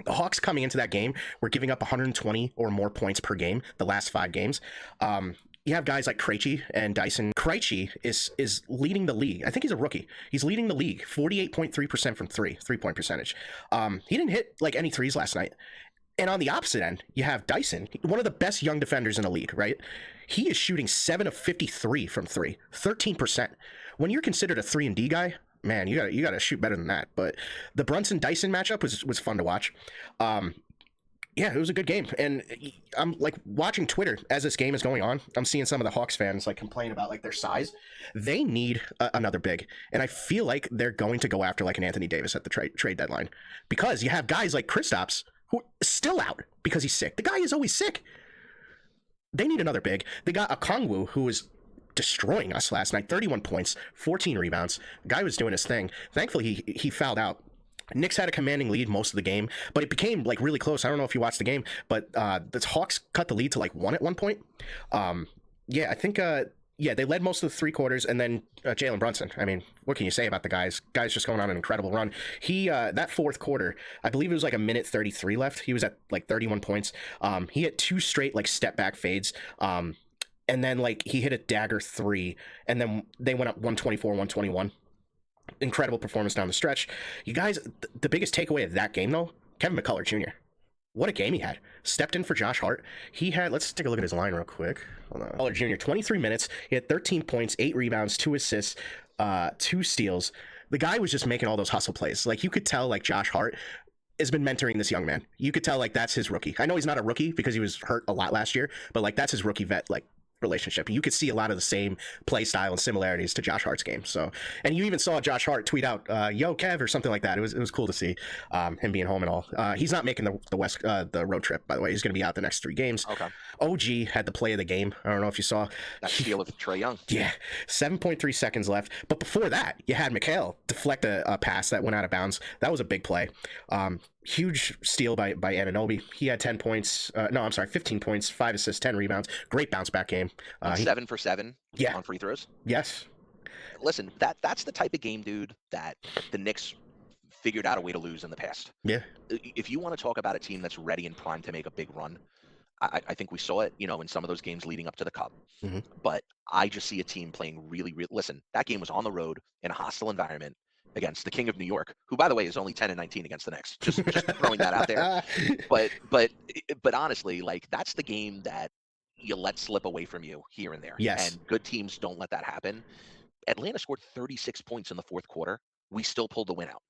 The Hawks coming into that game were giving up 120 or more points per game the last 5 games. You have guys like Krejci and Dyson. Krejci is leading the league. I think he's a rookie. He's leading the league, 48.3% from three-point percentage. He didn't hit like any threes last night. And on the opposite end, you have Dyson, one of the best young defenders in the league, right? He is shooting 7 of 53 from three, 13%. When you're considered a 3-and-D guy, man, you gotta shoot better than that. But the Brunson Dyson matchup was fun to watch. Yeah, it was a good game, and I'm like watching Twitter as this game is going on. I'm seeing some of the Hawks fans like complain about like their size. They need another big, and I feel like they're going to go after like an Anthony Davis at the trade deadline, because you have guys like Kristaps who are still out because he's sick. The guy is always sick. They need another big. They got Okongwu, who was destroying us last night. 31 points, 14 rebounds. The guy was doing his thing. Thankfully, he fouled out. Knicks had a commanding lead most of the game, but it became like really close. I don't know if you watched the game, but the Hawks cut the lead to like 1 at one point. Yeah, I think they led most of the 3 quarters, and then Jalen Brunson. I mean, what can you say about the guys? Guy's just going on an incredible run. He that 4th quarter, I believe it was like a minute 33 left. He was at like 31 points. He had 2 straight like step back fades. And then like he hit a dagger 3, and then they went up 124, 121. Incredible performance down the stretch. You guys, the biggest takeaway of that game, though, Kevin McCullar Jr. What a game he had. Stepped in for Josh Hart. He had, let's take a look at his line real quick. Hold on. McCullar Jr., 23 minutes. He had 13 points, 8 rebounds, 2 assists, 2 steals. The guy was just making all those hustle plays. Like, you could tell, like, Josh Hart has been mentoring this young man. You could tell, like, that's his rookie. I know he's not a rookie because he was hurt a lot last year, but, like, that's his rookie vet, like, relationship. You could see a lot of the same play style and similarities to Josh Hart's game. So, and you even saw Josh Hart tweet out "Yo Kev" or something like that. It was cool to see him being home and all. He's not making the road trip, by the way. He's going to be out the next 3 games. Okay. OG had the play of the game. I don't know if you saw that steal of Trae Young. Yeah, 7.3 seconds left. But before that, you had Mccullar deflect a pass that went out of bounds. That was a big play. Huge steal by Anunoby. He had 10 points. 15 points, 5 assists, 10 rebounds. Great bounce back game. 7 for 7 yeah. on free throws. Yes. Listen, that's the type of game, dude, that the Knicks figured out a way to lose in the past. Yeah. If you want to talk about a team that's ready and primed to make a big run, I think we saw it, in some of those games leading up to the Cup. Mm-hmm. But I just see a team playing really, really. Listen, that game was on the road in a hostile environment against the King of New York, who, by the way, is only 10-19 against the Knicks. Just throwing that out there. But honestly, like, that's the game that you let slip away from you here and there. Yes. And good teams don't let that happen. Atlanta scored 36 points in the 4th quarter. We still pulled the win out.